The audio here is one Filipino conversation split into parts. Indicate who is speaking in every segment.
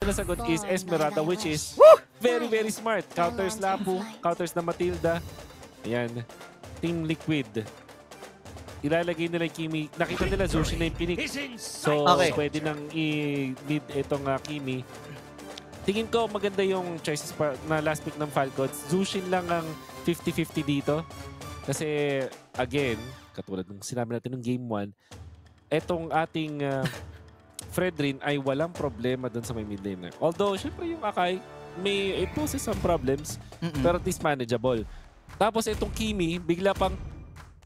Speaker 1: na sagot is Esmeralda, which is very, very smart. Counters Lapu, counters na Matilda. Ayan. Team Liquid. Ilalagay nila yung Kimi. Nakita nila Zushi na yung pinik. So, pwede nang i-lead itong Kimi. Tingin ko maganda yung choices na last pick ng Falcons. Zushin lang ang 50-50 dito. Kasi, again, katulad ng sinabi natin ng Game 1, etong ating Fredrin ay walang problema doon sa may mid laner. Although, syempre yung Akai, it poses some problems, pero at least manageable. Tapos itong Kimi, bigla pang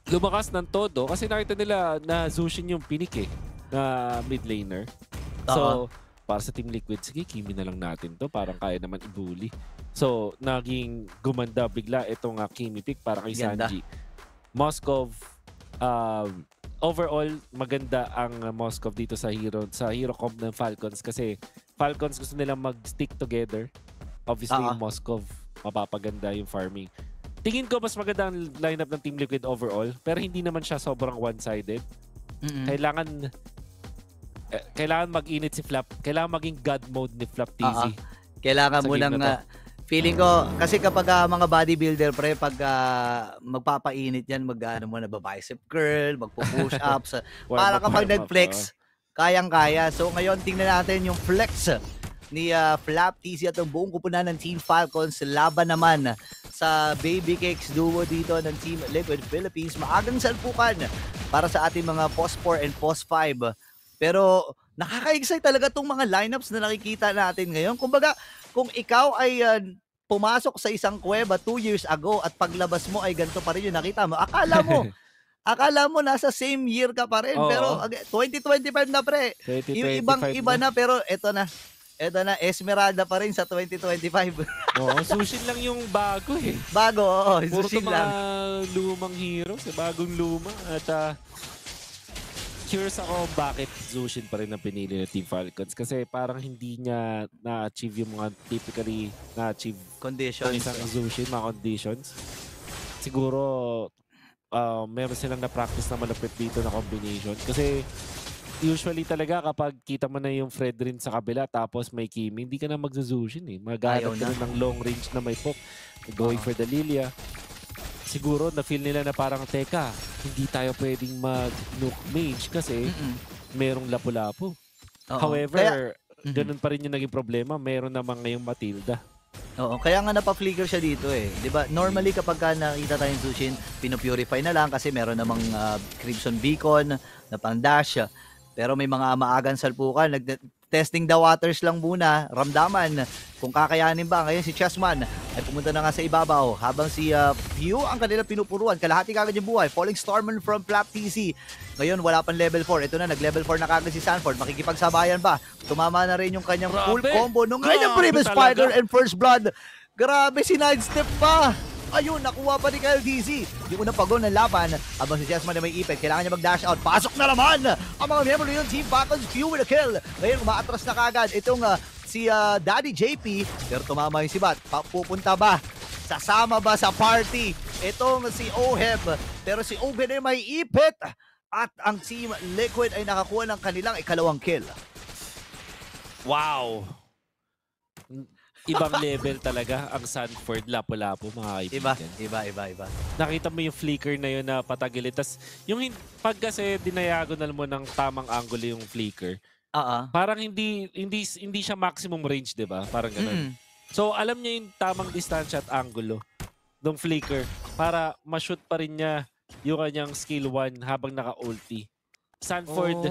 Speaker 1: lumakas ng todo kasi nakita nila na Zushin yung pinik na mid laner. So, para sa Team Liquid, sige, Kimi na lang natin to. Parang kaya naman i-bully. So, naging gumanda bigla itong Kimi pick para kay Sanji. Moskov, overall, maganda ang Moskov dito sa hero comp ng Falcons kasi Falcons gusto nilang mag-stick together. Obviously, yung Moskov, mapapaganda yung farming. Tingin ko mas maganda ang lineup ng Team Liquid overall, pero hindi naman siya sobrang one-sided. Kailangan mag-init si Flap. Kailangan maging God mode ni Flap TZ.
Speaker 2: Kailangan mo nang feeling ko, kasi kapag mga bodybuilder, pre, pag magpapainit yan, bicep curl, magpo-push ups, para kapag nag-flex, kayang-kaya. So ngayon, tingnan natin yung flex ni Flap TZ at ang buong kupunan ng Team Falcons. Laban naman sa Baby Cakes duo dito ng Team Liquid Philippines. Maagang salpukan para sa ating mga Post 4 and Post 5. Pero nakaka-excite talaga itong mga lineups na nakikita natin ngayon. Kumbaga, kung ikaw ay pumasok sa isang kuweba 2 years ago at paglabas mo ay ganito pa rin yung nakita mo, akala mo nasa same year ka pa rin. Pero 2025 na, pre. Yung ibang-iba na, pero eto na, Esmeralda pa rin sa 2025.
Speaker 1: Sushin lang yung bago
Speaker 2: Bago,
Speaker 1: puro
Speaker 2: Sushin
Speaker 1: mga
Speaker 2: lang.
Speaker 1: lumang heroes, bagong luma. At curious ako bakit Zushin pa rin ang pinili ng Team Falcons kasi parang hindi niya na-achieve yung mga typically na-achieve
Speaker 2: conditions.
Speaker 1: Isang Zushin, mga conditions. Siguro meron silang na-practice na malapit dito na combination kasi usually talaga kapag kita mo na yung Fredrin sa kabila tapos may Kimi, hindi ka na mag-Zushin Maghanap ka na ng long range na may poke. Going for the Lilia. Siguro na-feel nila na parang, teka, hindi tayo pwedeng mag-nuke mage kasi merong lapu-lapu. However, ganun pa rin yung naging problema. Meron naman ngayong Matilda.
Speaker 2: Kaya nga napa-flicker siya dito Diba? Normally kapag nakita tayong Zushin, pinupurify na lang kasi meron namang Crimson Beacon na pang-dash. Pero may mga maagang salpukan. Testing the waters lang muna, ramdaman kung kakayanin ba. Ngayon si Chessman ay pumunta na nga sa ibabaw habang si Pew ang kanilang pinupuruan. Kalahati kagad yung buhay. Falling Stormer from Flap TZ. Ngayon wala pang level 4. Ito na, nag-level 4 na kagad si Sanford. Makikipagsabayan ba? Tumama na rin yung kanyang full combo nung kanyang previous fighter and first blood. Grabe, sinidestep pa. Ayun, nakuha pa ni Kyle DZ. Yung unang pagod ng laban, habang si Chessman na may ipit, kailangan niya mag-dash out. Pasok na naman ang mga miyembro ng Team Falcons. Few with a kill. Ngayon, umaatras na kagad itong si Daddy JP. Pero tumama yung si Bat. Pupunta ba? Sasama ba sa party? Itong si Oheb. Pero si Oheb ay may ipit. At ang Team Liquid ay nakakuha ng kanilang ikalawang kill.
Speaker 1: Wow! Ibang level talaga ang Sanford, lapu-lapu, mga kaibigan.
Speaker 2: Iba.
Speaker 1: Nakita mo yung flicker na yun na patagilid. Tapos yung pag kasi dinayagonal mo ng tamang angle yung flicker, parang hindi siya maximum range, di ba? Parang ganun. So alam niya yung tamang distansya at angulo ng flicker para ma-shoot pa rin niya yung kanyang skill 1 habang naka-ulti. Sanford,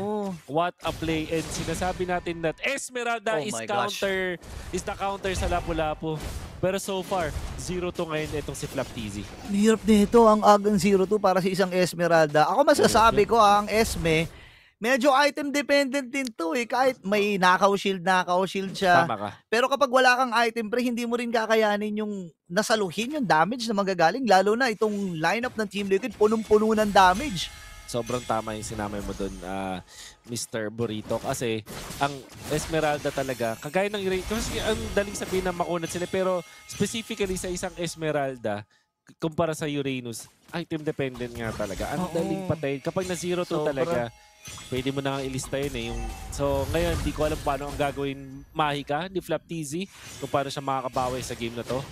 Speaker 1: what a play. And sinasabi natin that Esmeralda is the counter sa Lapu-Lapu. Pero so far, 0-2 ngayon itong si Flap TZ.
Speaker 2: Hirap nito ang agang 0-2 para sa isang Esmeralda. Ako masasabi ko ang Esme, medyo item dependent din to Kahit may nakaw shield siya.
Speaker 1: Tama ka.
Speaker 2: Pero kapag wala kang item, pre, hindi mo rin kakayanin yung nasaluhin yung damage na magagaling. Lalo na itong lineup ng Team Liquid, punong-puno ng damage.
Speaker 1: Sobrang tama yung sinamay mo doon, Mr. Burrito. Kasi ang Esmeralda talaga, kagaya ng kasi ang daling sabihin na makunat sila, pero specifically sa isang Esmeralda, kumpara sa Uranus, item dependent nga talaga. Ang daling patay. Kapag na 0-2 talaga, Pwede mo na nga ilista yun eh. So ngayon, di ko alam paano ang gagawin Mahika ni Flap TZ kung paano siya makakabawi sa game na to.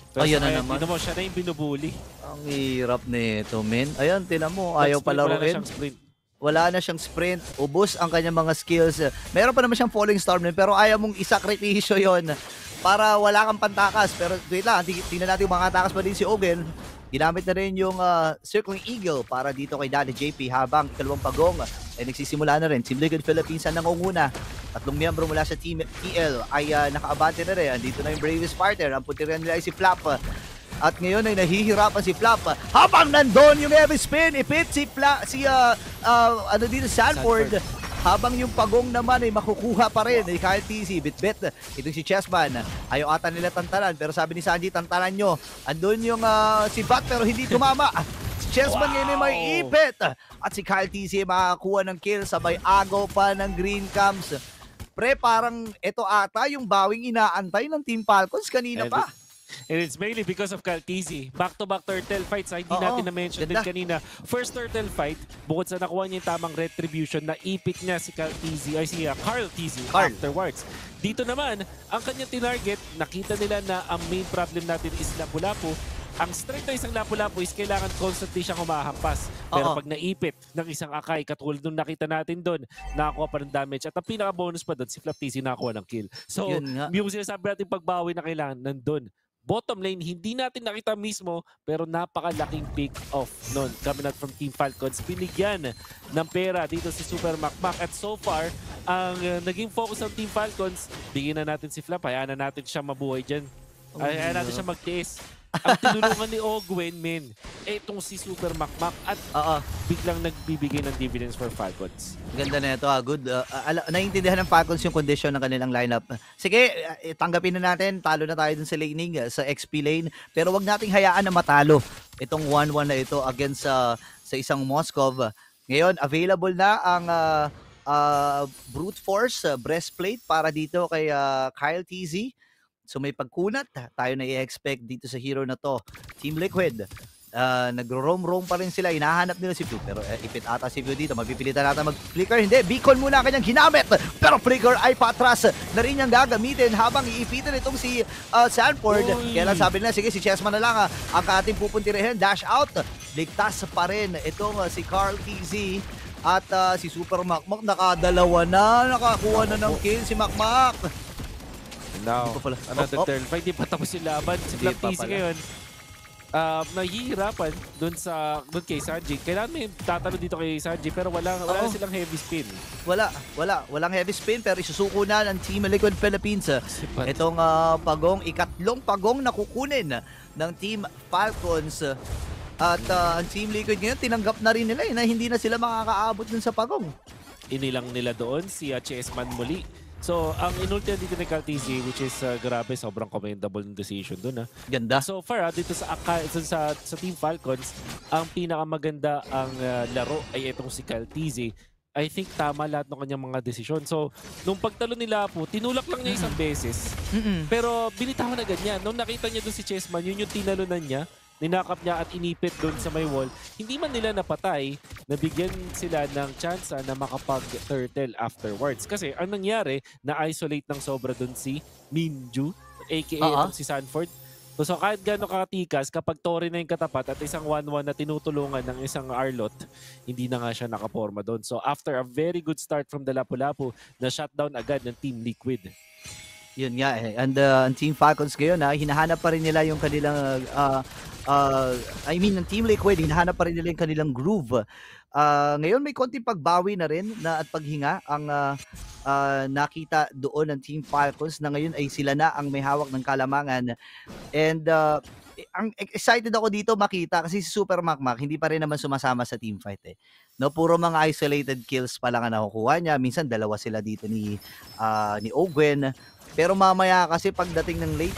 Speaker 1: Pero
Speaker 2: Ayun na
Speaker 1: ngayon,
Speaker 2: naman.
Speaker 1: tingnan mo, siya na yung binubuli.
Speaker 2: Ang hirap nito, men. Ayan, tinan mo, ayaw
Speaker 1: Wala na
Speaker 2: palaruin.
Speaker 1: siyang sprint.
Speaker 2: Wala na siyang sprint. Ubus ang kanyang mga skills. Meron pa naman siyang falling storm nun, pero ayaw mong isakripisyo yon para wala kang pantakas. Pero wait lang, tingnan natin yung mga takas pa din si Ogen. Ginamit na rin yung Circling Eagle para dito kay Danny JP habang ikalawang pagong ay nagsisimula na rin. Team Liquid Philippines ang nangunguna. 3 miyembro mula sa Team TL ay nakaabante na rin. Andito na yung Bravest partner. Ang putiran nila ay si Flap. At ngayon ay nahihirapan si Flap. Habang nandun yung heavy spin, ipit si Flap, ano dito, Sanford. Habang yung pagong naman ay makukuha pa rin ni Kyle TZ, bit-bit. Itong si Chessman, ayaw ata nila tantanan. Pero sabi ni Sanji, tantanan nyo. Andun yung si Bat pero hindi tumama. Si Chessman ngayon ay may ipit. At si Kyle TZ makakuha ng kill, sabay agaw pa ng Green Cams. Pre, parang ito ata yung bawing inaantay ng Team Falcons kanina pa.
Speaker 1: And it's mainly because of Kaltizi. Back-to-back turtle fights. Hindi natin na-mention din kanina. First turtle fight, bukod sa nakuha niya yung tamang retribution, na ipit niya si Kaltizi, ay si Carl TZ afterwards. Dito naman, ang kanyang tinarget, nakita nila na ang main problem natin is Lapu-Lapu. Ang strength ng isang Lapu-Lapu is kailangan constantly siyang humahampas. Pero pag naipit ng isang Akai, katulad nung nakita natin doon, nakakuha pa ng damage. At ang pinaka-bonus pa doon, si Flap TZ nakakuha ng kill. So, yung sinasabi natin pagbawi na kailangan, nandun. Bottom lane, hindi natin nakita mismo, pero napakalaking pick-off nun. Coming out from Team Falcons, binigyan ng pera dito si Super Makmak. At so far, ang naging focus ng Team Falcons, bigyan na natin si Flap, hayaan na natin siya mabuhay dyan. Hayaan natin siya magtiis. Ang tinulungan ni Ogwen, men, etong si Super Makmak at biglang nagbibigay ng dividends for Falcons.
Speaker 2: Ganda na ito, good. Naiintindihan ng Falcons yung condition ng kanilang lineup. Sige, tanggapin na natin, talo na tayo dun sa laning, sa XP lane, pero wag nating hayaan na matalo itong 1-1 na ito against sa isang Moskov. Ngayon, available na ang Brute Force breastplate para dito kay Kyle TZ. So may pagkunat tayo na i-expect dito sa hero na to. Team Liquid, nagro-roam pa rin sila. Hinahanap nila si Blue. Pero ipit ata si Blue dito. Mapipilitan natin mag-flicker. Hindi, beacon muna kanyang ginamit. Pero flicker ay patras na rin niyang gagamitin habang iipitan itong si Sanford. Kaya lang sabi nila, sige si Chessman na lang ang ating pupuntirihin. Dash out. Ligtas pa rin itong si Carl TZ. At si Super Makmak nakadalawa na. Nakakuha na ng kill si Makmak.
Speaker 1: Now, another turtle fight. Di pa tapos yung laban. Si Flap TZ ngayon, nahihirapan dun kay Sanji. Kailangan may tatalo dito kay Sanji, pero wala silang heavy spin.
Speaker 2: Walang heavy spin, pero isusuko na ng Team Liquid Philippines. Itong pagong, ikatlong pagong na kukunin ng Team Falcons. At ang Team Liquid ngayon, tinanggap na rin nila na hindi na sila makakaabot dun sa pagong.
Speaker 1: Inilang nila doon si Chessman muli. So, ang inulti dito ni Kaltizi, which is grabe, sobrang commendable ng decision dun.
Speaker 2: Ganda.
Speaker 1: So far, dito sa Team Falcons, ang pinakamaganda ang laro ay itong si Kaltizi. I think tama lahat ng kanyang mga desisyon. So, nung pagtalo nila po, tinulak lang niya isang beses. Pero binitawan na ganyan. Nung nakita niya doon si Chessman, yun yung tinalunan niya. Ninakap niya at inipit doon sa may wall. Hindi man nila napatay, nabigyan sila ng chance na makapag-turtle afterwards. Kasi ang nangyari, na-isolate ng sobra doon si Minju, aka si Sanford. So kahit gano'ng katikas, kapag Tori na yung katapat at isang 1-1 na tinutulungan ng isang Arlot, hindi na nga siya nakaporma doon. So after a very good start from the Lapu-Lapu, na-shutdown agad ng Team Liquid.
Speaker 2: Yun nga eh. And ang Team Falcons ngayon, hinahanap pa rin nila yung kanilang ng Team Liquid, hinahanap pa rin nila yung kanilang groove. Ngayon may konting pagbawi na rin at paghinga ang nakita doon ng Team Falcons na ngayon ay sila na ang may hawak ng kalamangan. And ang excited ako dito makita kasi si Super Makmak hindi pa rin naman sumasama sa team fight eh. No, puro mga isolated kills pa lang ang nakukuha niya. Minsan dalawa sila dito ni Ogwen. Pero mamaya kasi pagdating ng late,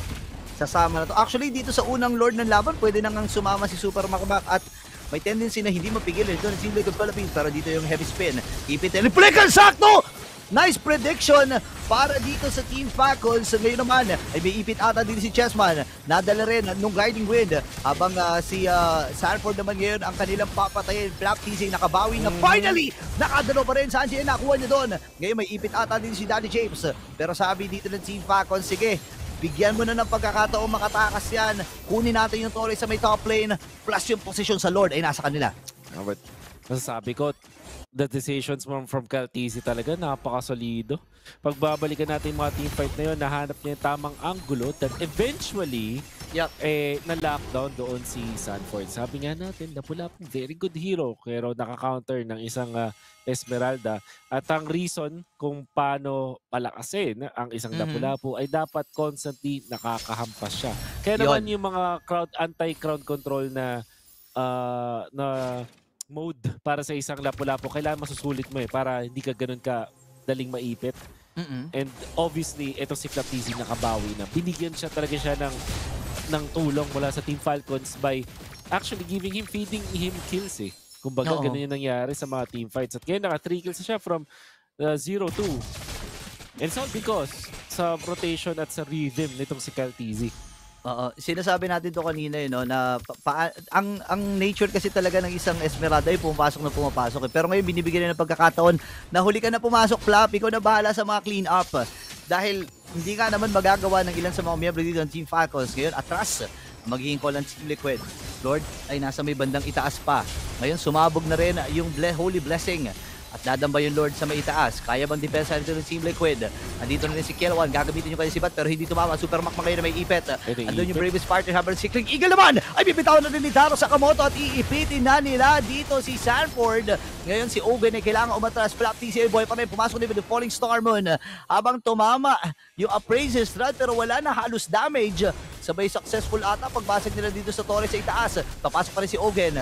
Speaker 2: sasama na to. Actually, dito sa unang Lord ng laban, pwede nang sumama si Super Makmak at may tendency na hindi mapigilin. Ito na Team Liquid Philippines para dito yung heavy spin. Keep it and flicker, sakto! Nice prediction para dito sa Team Falcons. Ngayon naman ay may ipit ata dito si Chessman. Nadala rin nung Guiding Wind. Habang si Sanford naman ngayon ang kanilang papatayin. Flap teasing nakabawi na finally. Nakadalo pa rin. Saan siya nakuha niya doon? Ngayon may ipit ata din si Danny James. Pero sabi dito ng Team Falcons, sige, bigyan mo na ng pagkakataong makatakas yan. Kunin natin yung Torres sa may top lane. Plus yung position sa Lord ay nasa kanila.
Speaker 1: But masasabi ko, the decisions from Caltisi talaga napakasolido. Pagbabalikan natin yung mga teamfight na yun, nahanap niya yung tamang angulo that eventually na-lockdown doon si Sanford. Sabi nga natin, Lapu-Lapu, very good hero, pero naka-counter ng isang Esmeralda. At ang reason kung paano palakasin ang isang Lapu-Lapu ay dapat constantly nakakahampas siya. Kaya naman yung mga anti-crowd control na mode para sa isang Lapu-Lapu, kailangan masusulit mo para hindi ka ganun ka daling maipit. And obviously, ito si Flaptizi nakabawi na. Binigyan siya talaga siya ng tulong mula sa Team Falcons by actually feeding him kills Kumbaga, ganun yung nangyari sa mga team fights. At kaya naka 3 kills siya from 0-2. And so because sa rotation at sa rhythm nitong si Caltizi.
Speaker 2: Sinasabi natin to kanina no, na ang nature kasi talaga ng isang Esmeralda ay pumapasok na pumapasok. Pero ngayon binibigyan na ng pagkakataon na huli ka na pumasok, Flap, ikaw na bahala sa mga clean up. Dahil hindi ka naman magagawa ng ilan sa mga miyembro dito ng Team Falcons. Ngayon, atras, magiging call ng Team Liquid. Lord ay nasa may bandang itaas pa. Ngayon, sumabog na rin yung Holy Blessing. At dadamba yung Lord sa may itaas. Kaya bang depensa nito ng Team Liquid? Andito na rin si Kill1. Gagamitin yung kanya si Bat pero hindi tumama. Super Mac ngayon na may ipet. Andun yung bravest partner habang si Kling Eagle naman ay bibitawan na rin ni Taro Sakamoto at iipitin na nila dito si Sanford. Ngayon si Oben ay kailangan umatras. Flap TCA boy pa rin. Pumasok din with the Falling Star Moon. Habang tumama yung Appraiser Strad pero wala na halos damage. Sabay successful ata pagbasag nila dito sa Torres sa itaas. Papasok pa rin si Ogen.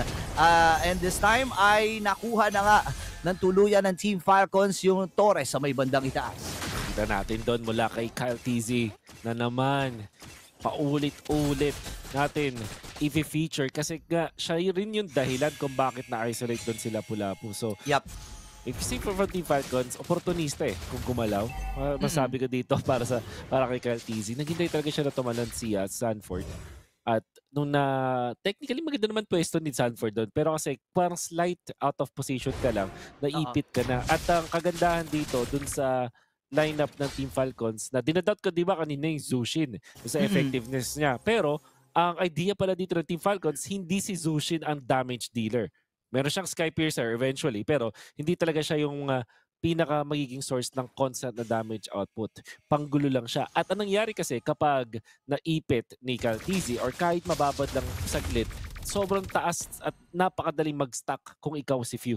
Speaker 2: And this time ay nakuha na nga ng tuluyan ng Team Falcons yung Torres sa may bandang itaas.
Speaker 1: Kita natin doon mula kay Caltizi na naman paulit-ulit natin i-feature kasi nga siya rin yung dahilan kung bakit na-isolate doon sila Lapu-Lapu. So, if you see from Team Falcons, oportunista kung gumalaw. Masabi ko dito para kay Caltizi. Naghintay talaga siya na tumalan si Sanford. At nung technically maganda naman pwesto ni Sanford doon. Pero kasi parang slight out of position ka lang, naipit ka na. At ang kagandahan dito dun sa lineup ng Team Falcons na dinadoubt ko di ba kanina yung Zushin sa effectiveness niya. Pero ang idea pala dito ng Team Falcons, hindi si Zushin ang damage dealer. Meron siyang Sky Piercer eventually pero hindi talaga siya yung pinaka magiging source ng constant na damage output. Panggulo lang siya. At anong nangyari kasi kapag naipit ni Caltizi or kahit mababad lang saglit, sobrang taas at napakadaling mag-stack kung ikaw si Few.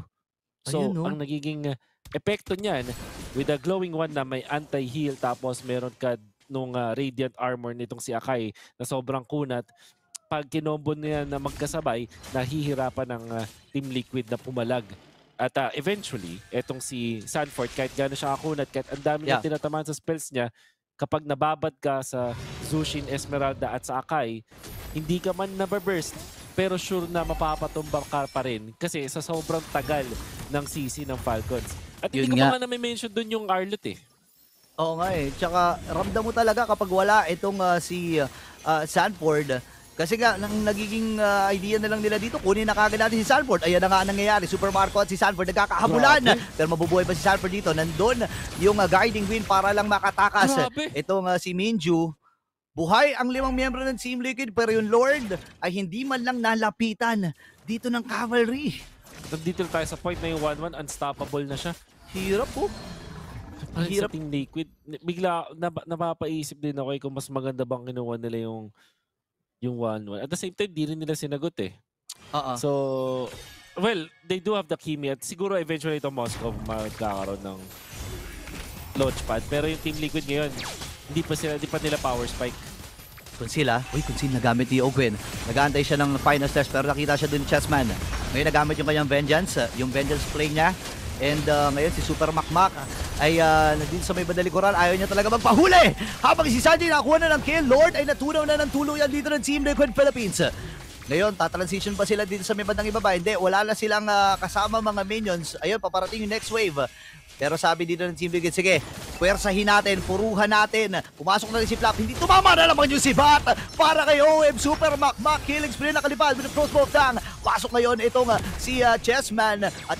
Speaker 1: So, ang nagiging epekto niyan with a glowing one na may anti-heal tapos meron ka nung radiant armor nitong si Akai na sobrang kunat, pag kinombo niya na magkasabay, nahihirapan ng Team Liquid na pumalag. At eventually, etong si Sanford, kahit gano'n siya kakunat, kahit ang dami na tinatamaan sa spells niya, kapag nababad ka sa Zushin, Esmeralda at sa Akai, hindi ka man nababurst, pero sure na mapapatumbang ka pa rin kasi sa sobrang tagal ng CC ng Falcons. At hindi ko pa nga na-mention doon yung Arlot
Speaker 2: Oo nga Tsaka ramdam mo talaga kapag wala itong si Sanford. Kasi nga, nagiging idea na lang nila dito, kunin na kagad natin si Sanford. Ayan na nga ang nangyayari. Super Marco at si Sanford nagkakahabulan. Pero mabubuhay pa si Sanford dito. Nandun yung Guiding Wind para lang makatakas. Itong si Minju. Buhay ang 5 miyembro ng Team Liquid pero yung Lord ay hindi man lang nalapitan dito ng Cavalry.
Speaker 1: Nandito tayo sa point na yung 1-1, unstoppable na siya.
Speaker 2: Hirap po.
Speaker 1: Hirap. Sa Team Liquid, bigla napapaisip din ako kung mas maganda bang kinuha nila yung 1-1. At the same time, di rin nila sinagot So, well, they do have the chemistry at siguro eventually itong Moscow magkakaroon ng launchpad. Pero yung Team Liquid ngayon, hindi pa nila power spike.
Speaker 2: Kung sila nagamit ni Ogwen. Nag-aantay siya ng final stairs pero nakita siya dun Chessman. Ngayon nagamit yung kanyang Vengeance play niya. And ngayon si Super Makmak ay nandito sa may bandalikuran. Ayaw niya talaga magpahuli. Habang si Sanji nakuha na ng kill, Lord ay natunaw na ng tuluyan dito ng Team Liquid Philippines. Ngayon, tatransition pa sila dito sa may bandang ibaba. Hindi, wala na silang kasama mga minions. Ayun, paparating yung next wave. Pero sabi dito ng Team Liquid, sige, puwersahin natin, puruhan natin. Pumasok na rin si Flap, hindi tumama na naman yung si Bat para kay OM Super Makmak. Killing spree nakalipad with the crossbow down. Pasok ngayon itong si Chessman at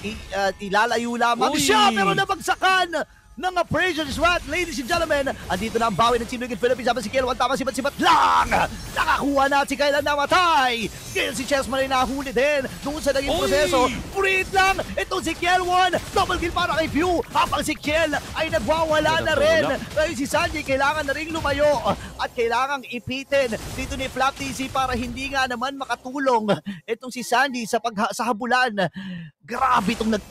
Speaker 2: ilalayo lamang
Speaker 1: Uy!
Speaker 2: siya pero nabagsakan ng Precious Rat. Ladies and gentlemen, andito na ang bawi ng Team Liquid Philippines. Habang si Kiel, tama sibat-sibat lang. Nakakuha na at si Kyle na namatay. Kiel si Chessman ay nahuli din doon sa naging
Speaker 1: Uy!
Speaker 2: proseso. Purit lang. Ito si Kiel 1. Double kill para kay Pew. Habang si Kiel ay nagwawala na rin. Ngayon si Sanji kailangan na rin lumayo at kailangang ipitin dito ni Flap TC para hindi nga naman makatulong itong si Sanji sa habulan. Grabe itong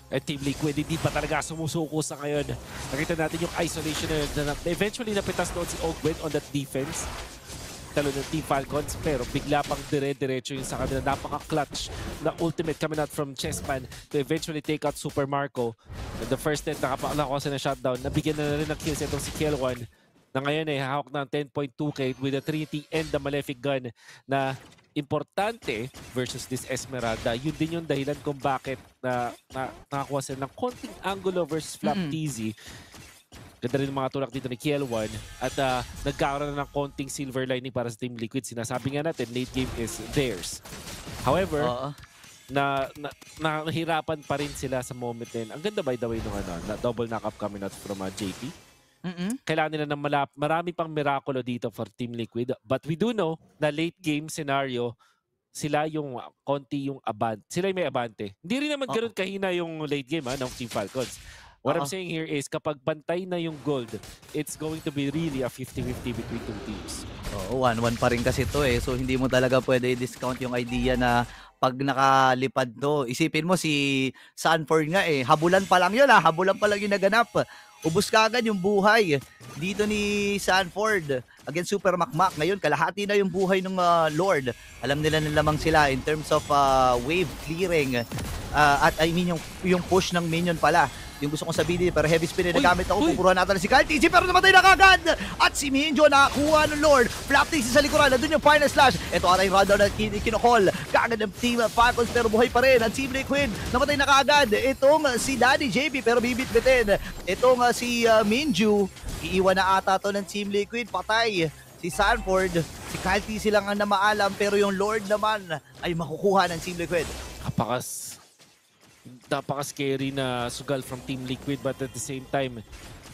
Speaker 1: At Team Liquid, hindi pa talaga sumusuko sa ngayon. Nakita natin yung isolation na eventually napitas doon si Ogwen on that defense. Talo ng Team Falcons, pero bigla pang dire-diretso yung sa kanila. Napaka-clutch na ultimate coming out from Chessman to eventually take out Super Marco. And the first net, nakapakalako na shutdown. Nabigyan na rin ng kills itong si Kiel1 na ngayon ay hawak ng 10.2k with the Trinity and the Malefic Gun na importante versus this Esmeralda. Yun din yung dahilan kung bakit nakakuha sila ng konting angulo versus Flap TZ. Ganda rin yung mga tulak dito ni Kiel1 at nagkakaroon na ng konting silver lining para sa Team Liquid. Sinasabi nga natin, late game is theirs. However, nahirapan pa rin sila sa moment din. Ang ganda by the way nung na double knock-up coming out from JP. Kailangan nila ng marami pang miraculo dito for Team Liquid. But we do know na late game scenario, sila yung konti yung sila yung may abante. Hindi rin naman ganoon kahina yung late game ng Team Falcons. What I'm saying here is kapag bantay na yung gold, it's going to be really a 50-50 between two teams.
Speaker 2: 1-1 pa rin kasi to eh. So hindi mo talaga pwede i-discount yung idea na pag nakalipad to. Isipin mo si Sanford nga eh. Habulan pa lang yun habulan pa lang yung naganap. Ubus kagad yung buhay dito ni Sanford against Super Makmak. Ngayon, kalahati na yung buhay ng Lord. Alam nila na lamang sila in terms of wave clearing. At I mean yung push ng minion pala. Yung gusto kong sabihin, pero heavy spin na nagamit ako. Pupuruhan natin si Kyle TC, pero namatay na kagad. At si Minjo nakakuha ng Lord. Flap TC sa likuran. Nandun yung final slash. Ito aray rundown na kinokol. Kagad ng Team Falcons, pero buhay pa rin. Ang Team Liquid, namatay na kagad. Itong si Daddy JP, pero bibit-bitin. Itong si Minju, iiwan na ata to ng Team Liquid. Patay si Sanford. Si Kyle TC lang ang namaalam, pero yung Lord naman ay makukuha ng Team Liquid.
Speaker 1: Napaka-scary na sugal from Team Liquid, but at the same time,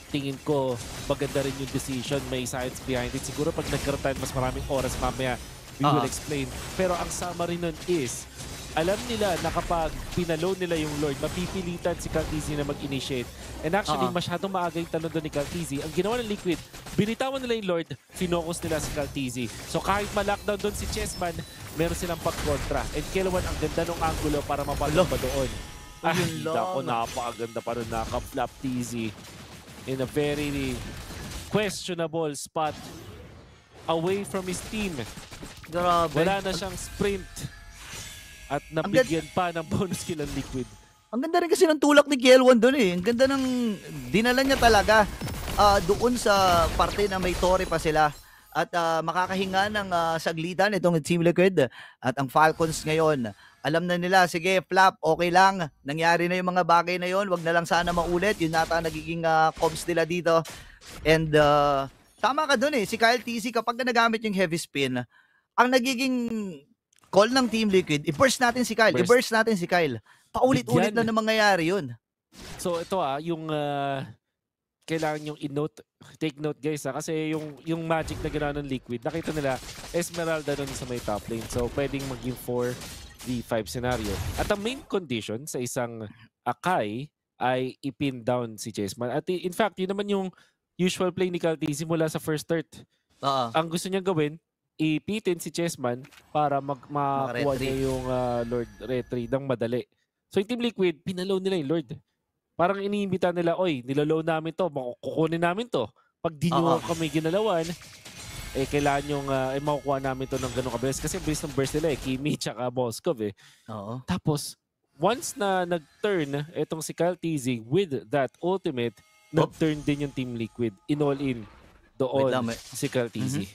Speaker 1: tingin ko maganda rin yung decision. May science behind it. Siguro pag nagkaroon tayo mas maraming oras mamaya, we will explain. Pero ang summary nun is, alam nila na kapag pinalo nila yung Lord, mapipilitan si Kaltizi na mag-initiate. And actually, masyadong maaga yung talon doon ni Kaltizi. Ang ginawa ng Liquid, binitawan nila yung Lord, finokus nila si Kaltizi. So kahit ma-lockdown doon si Chessman, meron silang pag-kontra. And Kiel1, ang ganda ng angulo para mapalo pa doon. Ako, napakaganda pa rin naka-Flap TZ in a very questionable spot away from his team.
Speaker 2: Grabe.
Speaker 1: Wala na siyang sprint at nabigyan pa ng bonus kill ang Liquid.
Speaker 2: Ang ganda rin kasi ng tulak ni Kiel1 doon eh. Ang ganda ng dinala niya talaga doon sa parte na may tore pa sila. At makakahinga ng saglitan itong Team Liquid at ang Falcons ngayon. Alam na nila, sige Flap, okay lang. Nangyari na yung mga bagay na yon, wag na lang sana maulit. Yun nata nagiging comms nila dito. And tama ka dun eh, si Kyle TC kapag nagamit yung heavy spin, ang nagiging call ng Team Liquid, i-burst natin si Kyle, i-burst natin si Kyle. Paulit-ulit lang na mangyayari yun.
Speaker 1: So ito yung kailangan yung i-note, take note guys kasi yung magic na ginawa ng Liquid, nakita nila Esmeralda doon sa may top lane. So pwedeng maging 4v5 scenario. At ang main condition sa isang Akai ay ipin down si Chessman. At in fact, yun naman yung usual play ni Kaltizi mula sa first start. Ang gusto niya gawin, ipitin si Chessman para makuha niya yung Lord Retry ng madali. So yung Team Liquid, pinalow nila yung Lord. Parang iniimbita nila, oy, nilolow namin to, kukunin namin to. Pag di nyo kami ginalawan, kailangan yung makukuha namin to ng ganong kabilis. Kasi based ng burst nila Kimi tsaka Moskov Tapos, once na nag-turn itong si Kaltizi with that ultimate, nag-turn din yung Team Liquid. In all in doon si Kaltizi.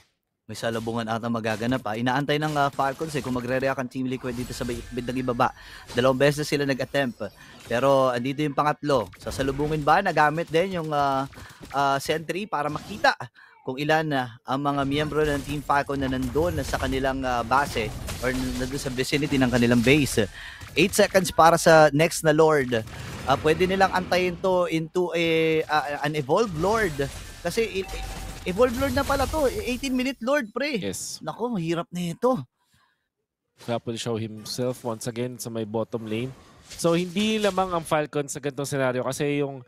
Speaker 2: May salubungan ata magaganap. Inaantay ng Falcons kung magre-react ang Team Liquid dito sa bindang ibaba. 2 beses sila nag-attempt. Pero andito yung pangatlo. Sasalubungin ba? Nagamit din yung sentry para makita kung ilan ang mga miyembro ng Team Falcon na nandun sa kanilang base or nandun sa vicinity ng kanilang base. 8 seconds para sa next na Lord. Pwede nilang antayin to into an Evolved Lord. Kasi Evolved Lord na pala to. 18-minute Lord, pre.
Speaker 1: Yes.
Speaker 2: Nako, hirap na ito.
Speaker 1: Crap will show himself once again sa may bottom lane. So hindi lamang ang Falcons sa ganitong senaryo kasi yung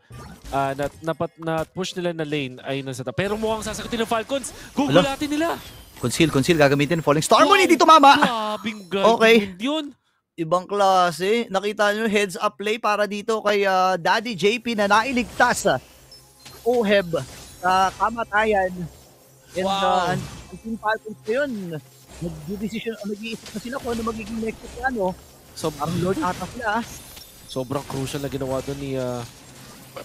Speaker 1: na-push nila na lane ay nasa top. Pero mukhang sasagutin ng Falcons. Gugulatin nila.
Speaker 2: Conceal, gagamitin. Falling Star Moon, hindi tumama.
Speaker 1: Grabing
Speaker 2: Okay.
Speaker 1: yun.
Speaker 2: Ibang klase. Nakita nyo heads up play para dito kay Daddy JP na nailigtas. Oheb sa kamatayan. And
Speaker 1: Wow.
Speaker 2: ang Team Falcons na yun, nag-iisip na sila kung ano magiging next ano.
Speaker 1: So,
Speaker 2: Parang Lord ata sila.
Speaker 1: sobrang crucial na ginawa doon ni...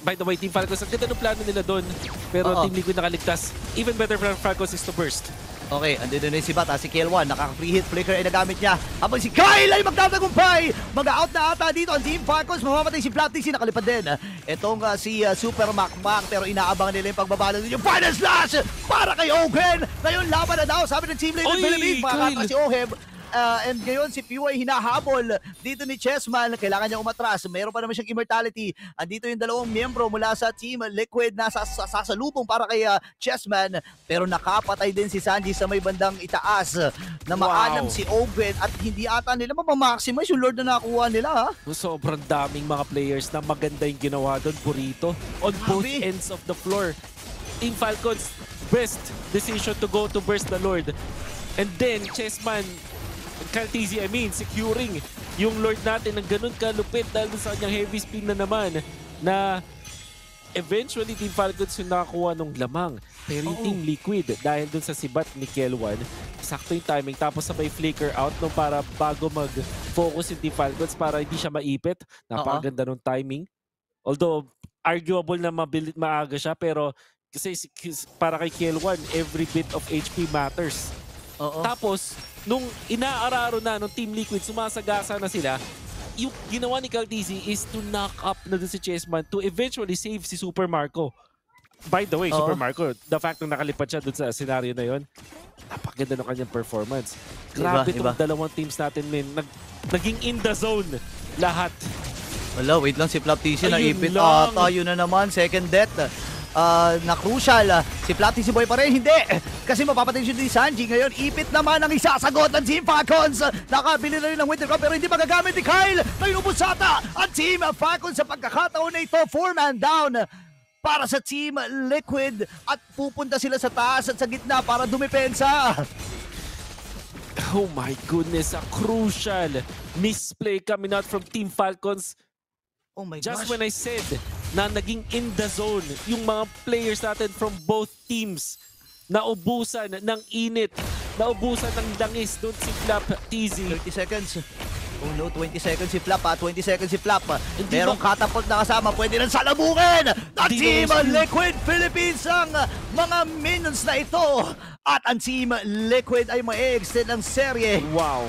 Speaker 1: by the way, Team Falcons, ang ganda ng plano nila doon. Pero
Speaker 2: Oo.
Speaker 1: Team Liquid nakaligtas. Even better for Falcons is to burst.
Speaker 2: Okay, andito na si Bata, si Kiel1, nakaka-free hit flicker ay nagamit niya. Habang si Kyle ay magtatagumpay! Mag-out na ata dito ang Team Falcons, mamamatay si Flaptixie, nakalipad din. Itong si Super Macmac, pero inaabang nila yung pagbabalo din yung Final Slash para kay Ogen! Ngayon laban na daw, sabi ng Team Liquid
Speaker 1: Oy,
Speaker 2: Philippines,
Speaker 1: Kyle!
Speaker 2: makakata si Oheb. And ngayon si Pew ay hinahabol dito ni Chessman. Kailangan niya umatras. Mayroon pa naman siyang immortality. Andito yung 2 miyembro mula sa Team Liquid na sasalubong para kay Chessman. Pero nakapatay din si Sanji sa may bandang itaas na maalam si Ogwen at hindi ata nila mapamaximize yung Lord na nakuha nila. Ha?
Speaker 1: Sobrang daming mga players na maganda yung ginawa doon, Burrito. On both
Speaker 2: Grabe.
Speaker 1: ends of the floor. Team Falcons, best decision to go to burst the Lord. And then, Chessman, Kaltizi, securing yung Lord natin ng ganun kalupit dahil sa kanyang heavy spin na naman na eventually Team Falcons yung nakakuha ng lamang. Pero yung Team Liquid, dahil dun sa sibat ni Kiel1, sakto yung timing. Tapos sabay flicker out no, para bago mag-focus yung Team Falcons para hindi siya maipit. Napakaganda ng timing. Although, arguable na maaga siya, pero kasi para kay Kiel1, every bit of HP matters. Tapos, nung inaararo na nung Team Liquid, sumasagasa na sila, yung ginawa ni Kaltizi is to knock up na dun si Chessman to eventually save si Super Marco. By the way, Super Marco, the fact na nakalipad siya dun sa scenario na yon, napakaganda ng kanyang performance. Grabe itong dalawang teams natin, men. Naging in the zone lahat.
Speaker 2: Wala, wait lang si Flaptixie na
Speaker 1: Ayun
Speaker 2: ipit
Speaker 1: lang.
Speaker 2: ata. Yun na naman, second death. Na crucial. Si Flaptixie Boy pa rin, hindi. Kasi mapapatay siya ni Sanji. Ngayon, ipit naman ang isasagot ng Team Falcons. Nakabili na rin ng Winter Cup pero hindi magagamit ni Kyle. Ngayon ubusata ang Team Falcons sa pagkakataon na ito. 4-man down para sa Team Liquid at pupunta sila sa taas at sa gitna para dumepensa.
Speaker 1: Oh my goodness, a crucial misplay coming out from Team Falcons.
Speaker 2: Oh my
Speaker 1: Just
Speaker 2: gosh.
Speaker 1: when I said na naging in the zone yung mga players natin from both teams, naubusan ng init, naubusan ng langis doon si Flaptixie.
Speaker 2: 30 seconds. Oh no, 20 seconds si Flap 20 seconds si Flap.
Speaker 1: Hindi
Speaker 2: Merong catapult na kasama, pwede nang salabungin! Ang
Speaker 1: Hindi
Speaker 2: Team
Speaker 1: ba-
Speaker 2: Liquid Philippines ang mga minions na ito. At ang Team Liquid ay ma-extend ang serye.
Speaker 1: Wow.